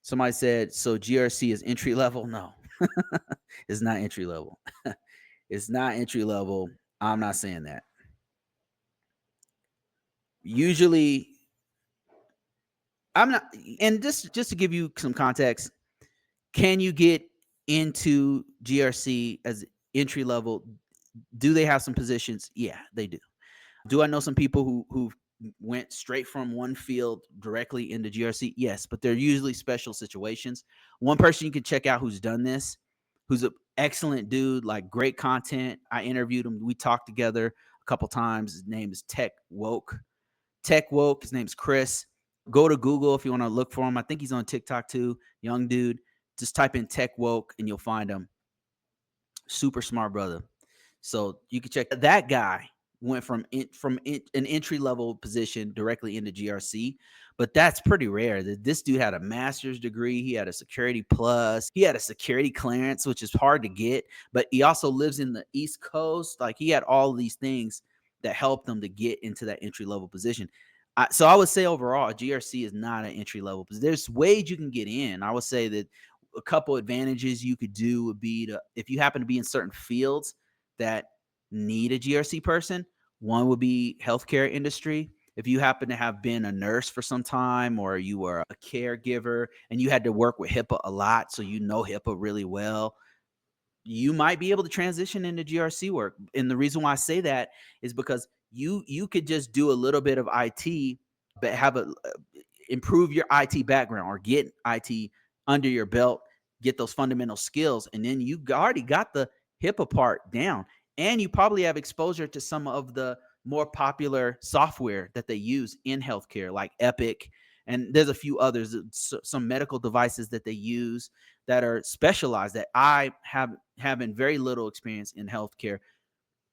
Somebody said, so GRC is entry level? No, it's not entry level. It's not entry level. I'm not saying that. Usually, I'm not, and just to give you some context, can you get into GRC as entry level? Do they have some positions? Yeah, they do. Do I know some people who went straight from one field directly into GRC? Yes, but they're usually special situations. One person you can check out who's done this, who's an excellent dude, like great content. I interviewed him. We talked together a couple times. His name is Tech Woke. Tech Woke. His name's Chris. Go to Google if you want to look for him. I think he's on TikTok too. Young dude. Just type in Tech Woke and you'll find him. Super smart brother. So you can check that guy went from an entry level position directly into GRC, but that's pretty rare. This dude had a master's degree, he had a security plus, he had a security clearance, which is hard to get, but he also lives in the East Coast. Like he had all of these things that helped him to get into that entry level position. So I would say overall, GRC is not an entry level position. There's ways you can get in. I would say that a couple advantages you could do would be to, if you happen to be in certain fields that need a GRC person, one would be healthcare industry. If you happen to have been a nurse for some time or you were a caregiver and you had to work with HIPAA a lot, so you know HIPAA really well, you might be able to transition into GRC work. And the reason why I say that is because you could just do a little bit of IT, but have a improve your IT background or get IT under your belt, get those fundamental skills, and then you already got the HIPAA part down, and you probably have exposure to some of the more popular software that they use in healthcare, like Epic, and there's a few others, some medical devices that they use that are specialized that I have having very little experience in healthcare,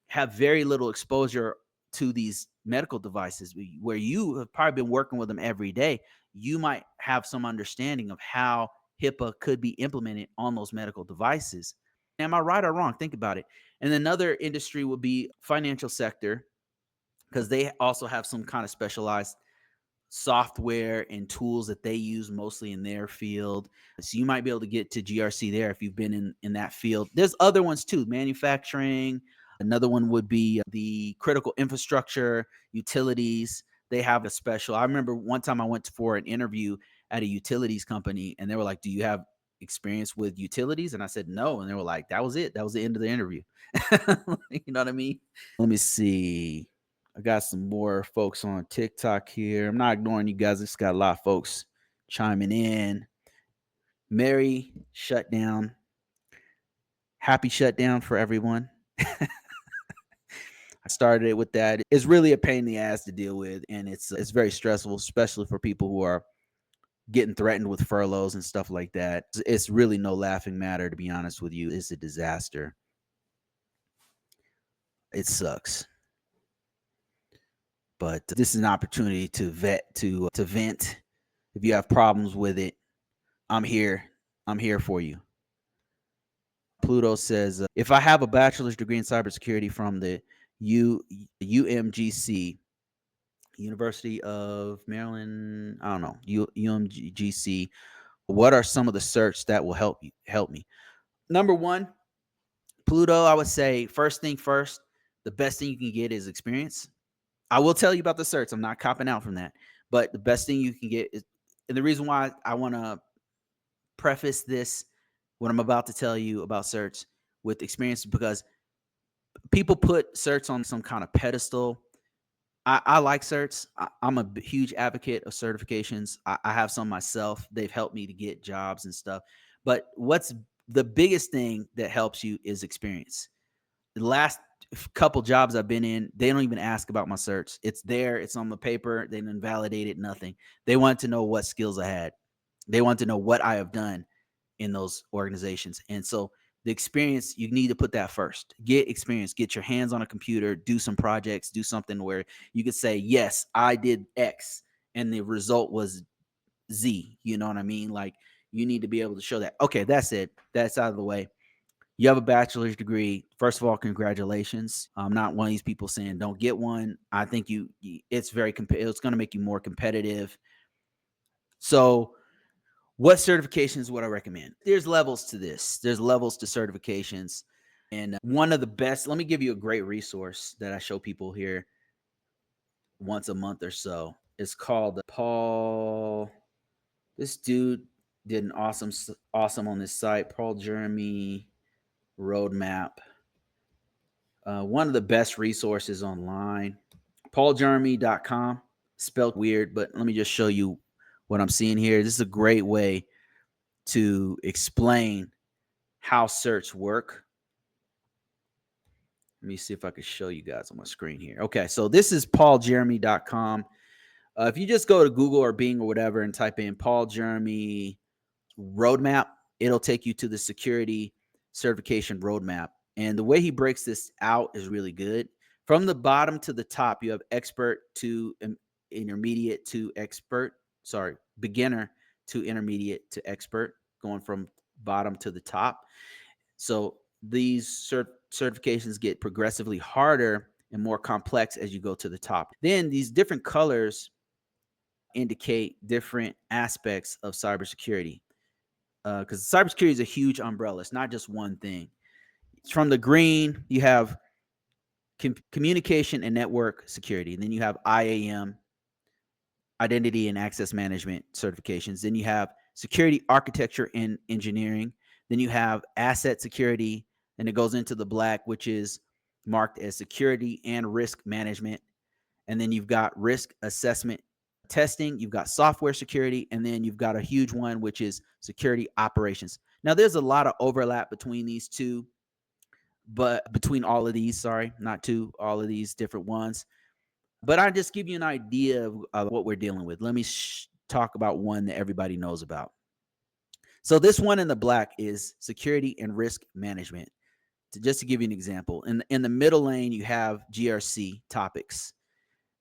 have very little exposure to these medical devices where you have probably been working with them every day. You might have some understanding of how HIPAA could be implemented on those medical devices. Am I right or wrong? Think about it. And another industry would be financial sector, because they also have some kind of specialized software and tools that they use mostly in their field. So you might be able to get to GRC there if you've been in that field. There's other ones too, manufacturing. Another one would be the critical infrastructure, utilities. They have a special. I remember one time I went for an interview at a utilities company and they were like, "Do you have experience with utilities?" And I said, "No." And they were like, "That was it. That was the end of the interview." You know what I mean? Let me see. I got some more folks on TikTok here. I'm not ignoring you guys. It's got a lot of folks chiming in. Merry shutdown. Happy shutdown for everyone. I started it with that. It's really a pain in the ass to deal with, and it's very stressful, especially for people who are getting threatened with furloughs and stuff like that. It's really no laughing matter, to be honest with you. It's a disaster. It sucks. But this is an opportunity to vent. If you have problems with it, I'm here. I'm here for you. Pluto says, if I have a bachelor's degree in cybersecurity from the UMGC, University of Maryland, I don't know, UMGC, what are some of the certs that will help me? Number one, Pluto, I would say first thing first, the best thing you can get is experience. I will tell you about the certs. I'm not copping out from that. But the best thing you can get is, and the reason why I want to preface this, what I'm about to tell you about certs with experience, because people put certs on some kind of pedestal. I like certs. I'm a huge advocate of certifications. I have some myself. They've helped me to get jobs and stuff. But what's the biggest thing that helps you is experience. The last couple jobs I've been in, they don't even ask about my certs. It's there. It's on the paper. They didn't validate it, nothing. They want to know what skills I had. They want to know what I have done in those organizations. And so the experience, you need to put that first. Get experience, get your hands on a computer, do some projects, do something where you could say, yes, I did X and the result was Z. You know what I mean? Like you need to be able to show that. Okay, that's it. That's out of the way. You have a bachelor's degree. First of all, congratulations. I'm not one of these people saying don't get one. I think it's very it's going to make you more competitive. So What certifications would I recommend? There's levels to this. There's levels to certifications. And one of the best, let me give you a great resource that I show people here once a month or so. It's called Paul. This dude did an awesome on this site. Paul Jeremy Roadmap. One of the best resources online. PaulJeremy.com. Spelled weird, but let me just show you what I'm seeing here. This is a great way to explain how certs work. Let me see if I can show you guys on my screen here. Okay, so this is PaulJeremy.com. If you just go to Google or Bing or whatever and type in Paul Jeremy Roadmap, it'll take you to the security certification roadmap. And the way he breaks this out is really good. From the bottom to the top, you have expert to intermediate to expert. Sorry, beginner to intermediate to expert, going from bottom to the top. So these certifications get progressively harder and more complex as you go to the top. Then these different colors indicate different aspects of cybersecurity, because cybersecurity is a huge umbrella. It's not just one thing. From the green, you have communication and network security. And then you have IAM, identity and access management certifications. Then you have security architecture and engineering. Then you have asset security, and it goes into the black, which is marked as security and risk management. And then you've got risk assessment testing, you've got software security, and then you've got a huge one, which is security operations. Now, there's a lot of overlap between these two, but between all of these, sorry, not two, all of these different ones. But I just give you an idea of what we're dealing with. Let me talk about one that everybody knows about. So this one in the black is security and risk management. Just to give you an example, in the middle lane, you have GRC topics.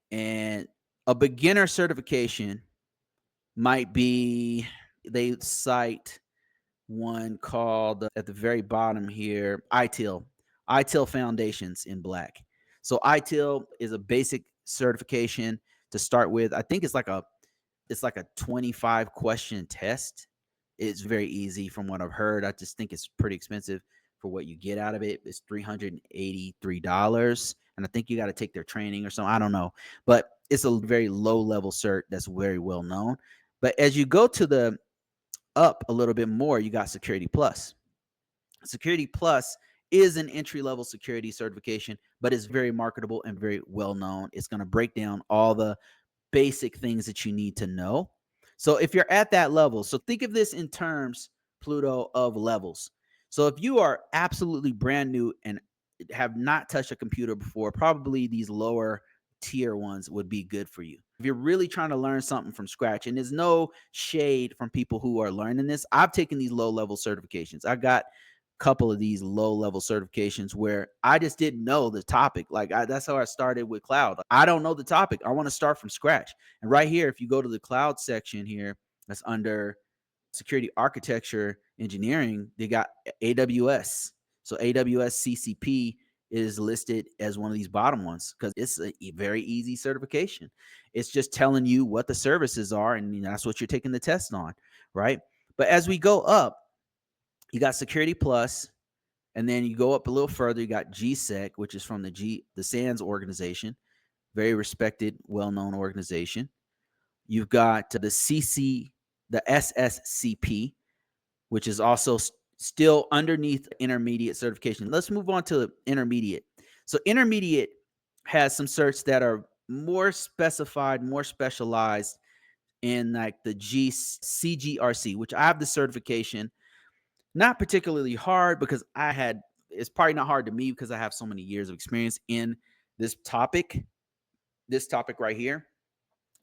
And a beginner certification might be, they cite one called at the very bottom here, ITIL Foundations in black. So ITIL is a basic certification to start with. I think it's like a 25 question test. It's very easy from what I've heard. I just think it's pretty expensive for what you get out of it. It's $383. And I think you got to take their training or something. I don't know. But it's a very low level cert that's very well known. But as you go to the up a little bit more, you got Security Plus. Security Plus is an entry level security certification, but it's very marketable and very well known. It's going to break down all the basic things that you need to know. So if you're at that level, so think of this in terms, Pluto, of levels. So if you are absolutely brand new and have not touched a computer before, probably these lower tier ones would be good for you. If you're really trying to learn something from scratch, and there's no shade from people who are learning this, I've taken these low level certifications. I got a couple of these low level certifications where I just didn't know the topic. That's how I started with cloud. I don't know the topic. I want to start from scratch. And right here, if you go to the cloud section here, that's under security architecture engineering, they got AWS. So AWS CCP is listed as one of these bottom ones because it's a very easy certification. It's just telling you what the services are, and that's what you're taking the test on, right? But as we go up, you got Security Plus, and then you go up a little further, you got GSEC, which is from the SANS organization, very respected, well-known organization. You've got the SSCP, which is also still underneath intermediate certification. Let's move on to intermediate. So intermediate has some certs that are more specified, more specialized in like the CGRC, which I have the certification. Not particularly hard because it's probably not hard to me because I have so many years of experience in this topic right here,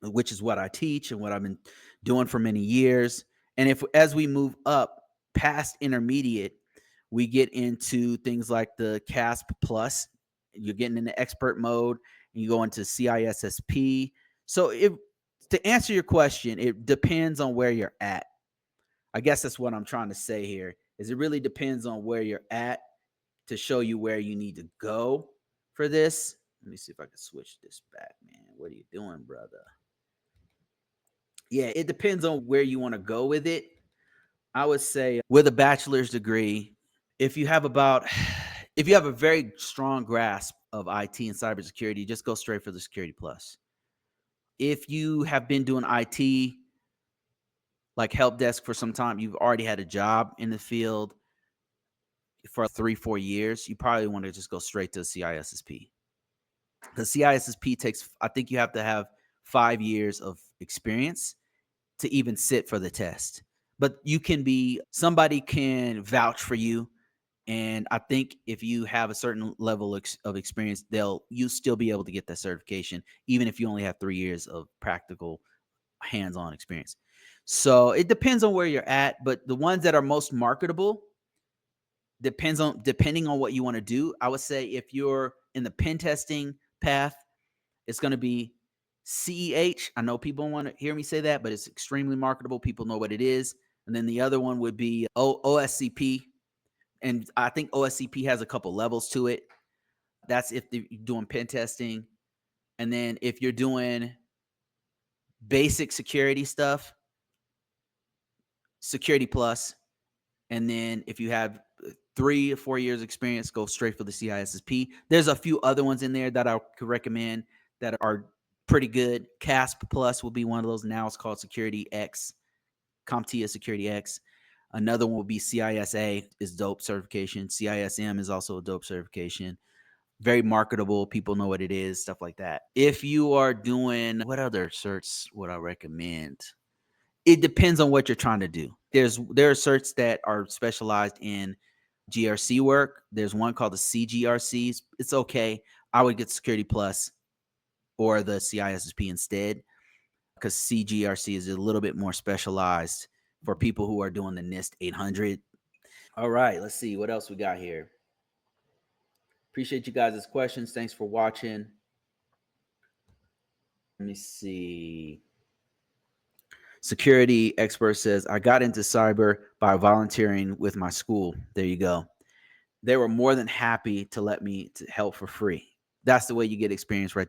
which is what I teach and what I've been doing for many years. And as we move up past intermediate, we get into things like the CASP Plus. You're getting into expert mode, and you go into CISSP. So to answer your question, it depends on where you're at. I guess that's what I'm trying to say here, is it really depends on where you're at to show you where you need to go for this. Let me see if I can switch this back, man. What are you doing, brother? Yeah, it depends on where you want to go with it. I would say with a bachelor's degree, if you have if you have a very strong grasp of IT and cybersecurity, just go straight for the Security Plus. If you have been doing IT, like help desk for some time, you've already had a job in the field for 3-4 years, you probably want to just go straight to CISSP. Because CISSP takes, I think you have to have 5 years of experience to even sit for the test. But you can be, somebody can vouch for you. And I think if you have a certain level of experience, you still be able to get that certification, even if you only have 3 years of practical hands-on experience. So it depends on where you're at, but the ones that are most marketable depending on what you want to do. I would say if you're in the pen testing path, it's going to be CEH. I know people want to hear me say that, but it's extremely marketable. People know what it is. And then the other one would be OSCP. And I think OSCP has a couple levels to it. That's if you're doing pen testing. And then if you're doing basic security stuff, Security Plus. And then if you have 3 or 4 years experience, go straight for the CISSP. There's a few other ones in there that I could recommend that are pretty good. CASP Plus will be one of those. Now it's called Security X, CompTIA Security X. Another one will be CISA is dope certification. CISM is also a dope certification. Very marketable. People know what it is, stuff like that. If you are doing, what other certs would I recommend? It depends on what you're trying to do. There are certs that are specialized in GRC work. There's one called the CGRC. It's okay. I would get Security Plus or the CISSP instead, because CGRC is a little bit more specialized for people who are doing the NIST 800. All right, let's see what else we got here. Appreciate you guys' questions. Thanks for watching. Let me see. Security expert says, I got into cyber by volunteering with my school. There you go. They were more than happy to let me help for free. That's the way you get experience right